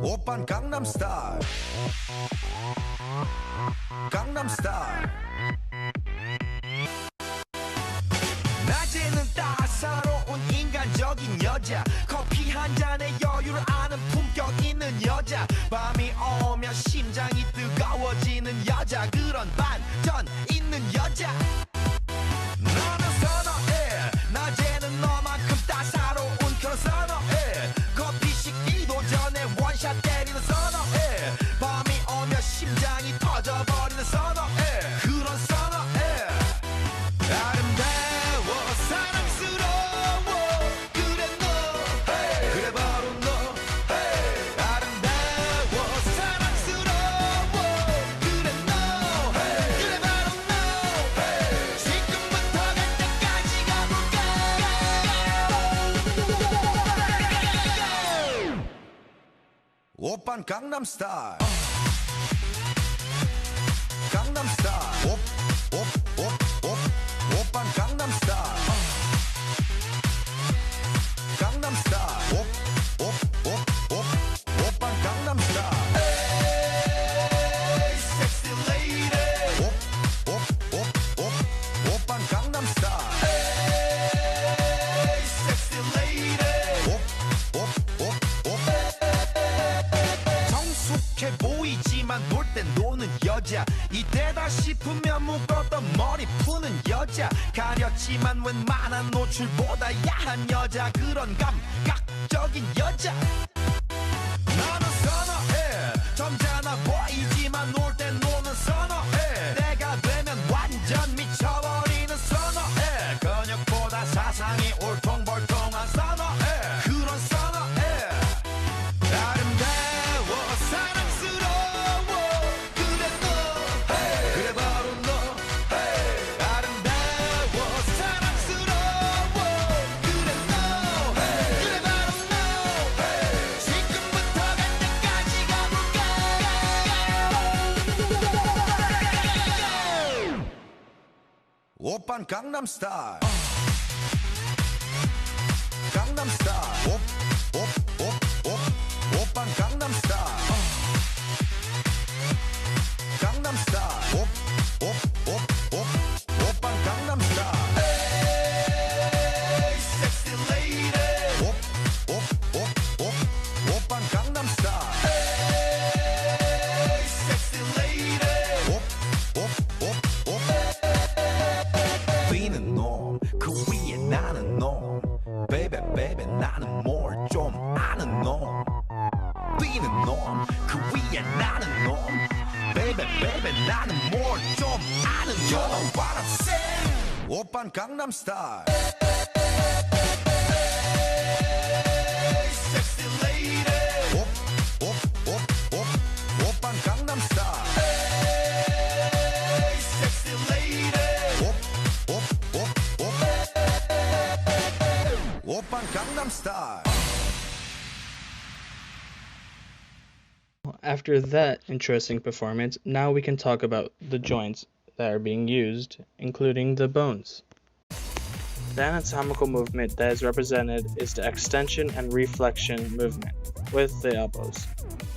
오빤 강남스타일 강남스타일 낮에는 따사로운 인간적인 여자 커피 한 잔에 여유를 아는 품격 있는 여자 밤이 오면 심장이 뜨거워지는 여자 그런 반전 있는 여자 너는 선어해 낮에는 너만큼 따사로운 그런 선어해 커피 식기도 전에 원샷 때리는 선어해 밤이 오면 심장이 터져버리는 선어해 그런 선어해 아름다워 사랑스러워 그래 너 그래 바로 너 아름다워 사랑스러워 그래 너 그래 바로 너 지금부터 갈 때까지 가볼까 오빤 강남스타일 강남스타일 오빤 강남스타일 강남스타일 오빤 강남스타일 에이 섹시 레이디 오빤 강남스타일 에이 섹시 레이디 성숙해 보이지만 놀 땐 노는 여자 이때다 싶으면 묶었던 머리 푸는 여자 가렸지만 웬만한 노출보다 야한 여자 그런 감각적인 여자 나는 선어해 점잖아 보이지만 놀 땐 노는 선어해 내가 되면 완전 미쳐버리는 선어해 근육보다 사상이 울퉁불퉁한 선어해 그런 선어해 아름다워 사랑스러워 그래 너 그래 바로 너 아름다워 사랑스러워 그래 너 그래 바로 너 지금부터 갈 때까지 가볼까 오빤 강남스타일 강남스타일 오빤 강남스타일 강남스타일 오빤 강남스타일 에이 섹시 레이디 오빤 강남스타일 에이 섹시 레이디 B는 놈, 그 위에 나는 놈 Baby baby 나는 뭘 좀 아는 놈 B는 놈, 그 위에 나는 놈 Baby baby 나는 뭘 좀 아는 놈 You know what I'm saying 오빤 강남스타일 Sexy lady 오빤 강남스타일 Sexy lady 오빤 강남스타일 After that interesting performance, now we can talk about the joints that are being used, including the bones. The anatomical movement that is represented is the extension and reflection movement with the elbows.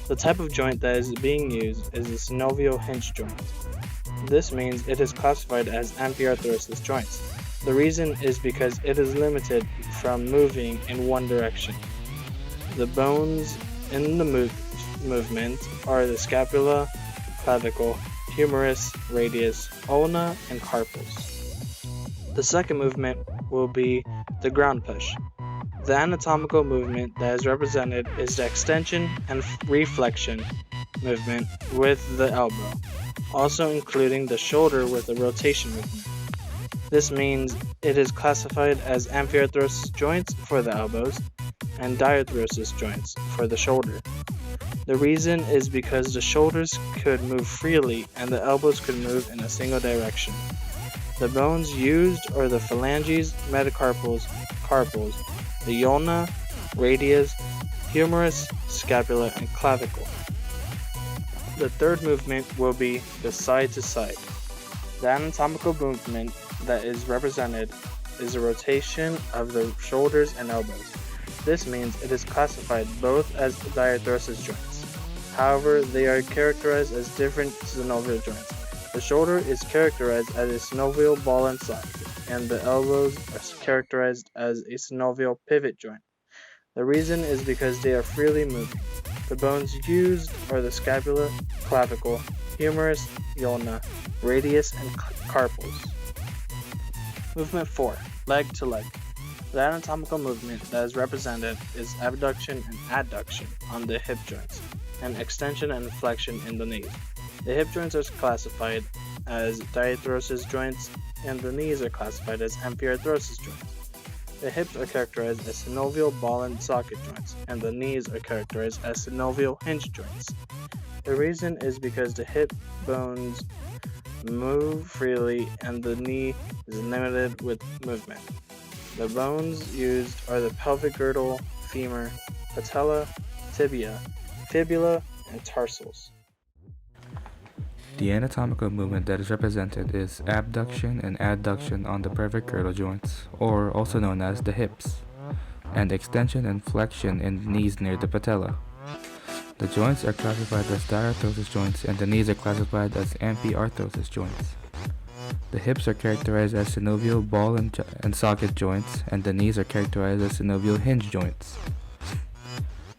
The type of joint that is being used is the synovial hinge joint. This means it is classified as amphiarthrosis joints. The reason is because it is limited from moving in one direction. The bones in the movement are the scapula, clavicle, humerus, radius, ulna, and carpals. The second movement will be the ground push. The anatomical movement that is represented is the extension and reflection movement with the elbow, also including the shoulder with the rotation movement. This means it is classified as amphiarthrosis joints for the elbows and diarthrosis joints for the shoulder. The reason is because the shoulders could move freely and the elbows could move in a single direction. The bones used are the phalanges, metacarpals, carpals, the ulna, radius, humerus, scapula, and clavicle. The third movement will be the side to side. The anatomical movement that is represented is a rotation of the shoulders and elbows. This means it is classified both as diarthrosis joints. However, they are characterized as different synovial joints. The shoulder is characterized as a synovial ball and socket, and the elbows are characterized as a synovial pivot joint. The reason is because they are freely moving. The bones used are the scapula, clavicle, humerus, ulna, radius, and carpals. Movement 4. Leg to leg. The anatomical movement that is represented is abduction and adduction on the hip joints, and extension and flexion in the knees. The hip joints are classified as diarthrosis joints, and the knees are classified as amphiarthrosis joints. The hips are characterized as synovial ball and socket joints, and the knees are characterized as synovial hinge joints. The reason is because the hip bones move freely and the knee is limited with movement. The bones used are the pelvic girdle, femur, patella, tibia, fibula, and tarsals. The anatomical movement that is represented is abduction and adduction on the pelvic girdle joints, or also known as the hips, and extension and flexion in the knees near the patella. The joints are classified as diarthrosis joints, and the knees are classified as amphiarthrosis joints. The hips are characterized as synovial ball and socket joints, and the knees are characterized as synovial hinge joints.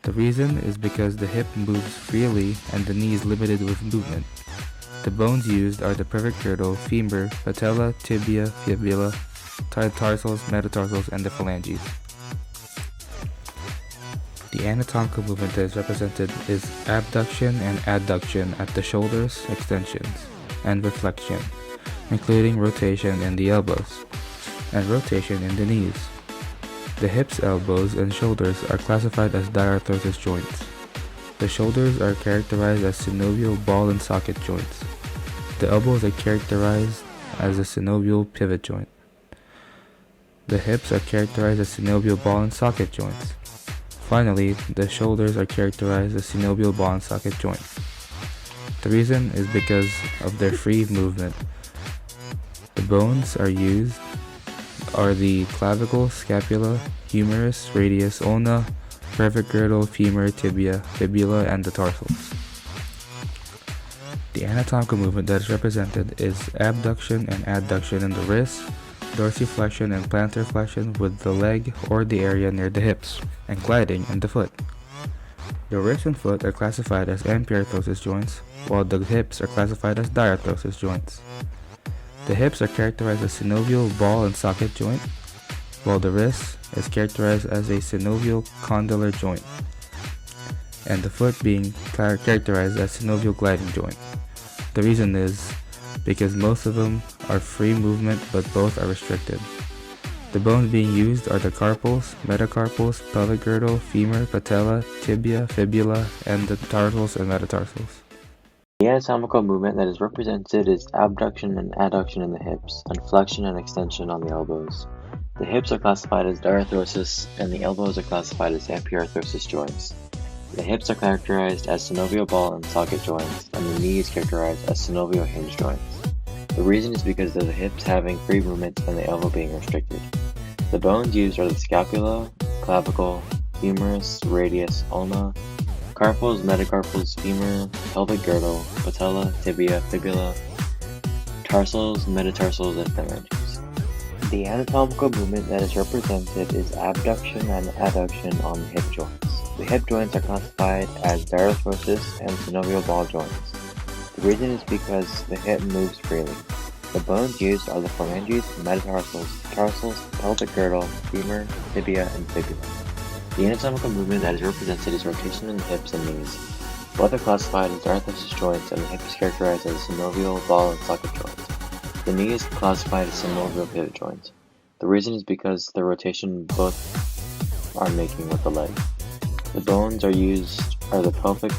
The reason is because the hip moves freely and the knee is limited with movement. The bones used are the pelvic girdle, femur, patella, tibia, fibula, tarsals, metatarsals, and the phalanges. The anatomical movement that is represented is abduction and adduction at the shoulders, extensions, and reflection, including rotation in the elbows, and rotation in the knees. The hips, elbows, and shoulders are classified as diarthrosis joints. The shoulders are characterized as synovial ball and socket joints. The elbows are characterized as a synovial pivot joint. The hips are characterized as synovial ball and socket joints. Finally, the shoulders are characterized as synovial ball and socket joints. The reason is because of their free movement. The bones used are the clavicle, scapula, humerus, radius, ulna, pelvic girdle, femur, tibia, fibula, and the tarsals. The anatomical movement that is represented is abduction and adduction in the wrists, dorsiflexion and plantar flexion with the leg or the area near the hips, and gliding in the foot. The wrist and foot are classified as amphiarthrosis joints, while the hips are classified as diarthrosis joints. The hips are characterized as synovial ball and socket joint, while the wrist is characterized as a synovial condylar joint, and the foot being characterized as synovial gliding joint. The reason is because most of them are free movement but both are restricted. The bones being used are the carpals, metacarpals, pelvic girdle, femur, patella, tibia, fibula, and the tarsals and metatarsals. The anatomical movement that is represented is abduction and adduction in the hips, and flexion and extension on the elbows. The hips are classified as diarthrosis, and the elbows are classified as amphiarthrosis joints. The hips are characterized as synovial ball and socket joints, and the knee is characterized as synovial hinge joints. The reason is because of the hips having free movement and the elbow being restricted. The bones used are the scapula, clavicle, humerus, radius, ulna, carpals, metacarpals, femur, pelvic girdle, patella, tibia, fibula, tarsals, metatarsals, and phalanges. The anatomical movement that is represented is abduction and adduction on the hip joints. The hip joints are classified as diarthrosis and synovial ball joints. The reason is because the hip moves freely. The bones used are the phalanges, metatarsals, tarsals, pelvic girdle, femur, tibia, and fibula. The anatomical movement that is represented is rotation in the hips and knees. Both are classified as diarthrosis joints, and the hip is characterized as a synovial ball and socket joint. The knee is classified as synovial pivot joint. The reason is because the rotation both are making with the leg. The bones used are the pelvic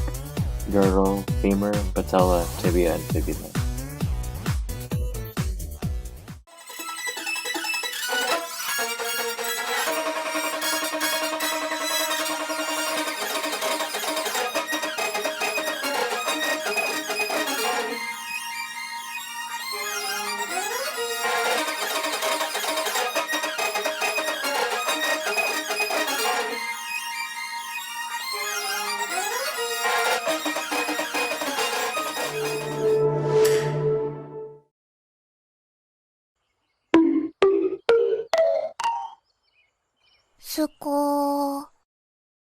girdle, femur, patella, tibia, and fibula. すこー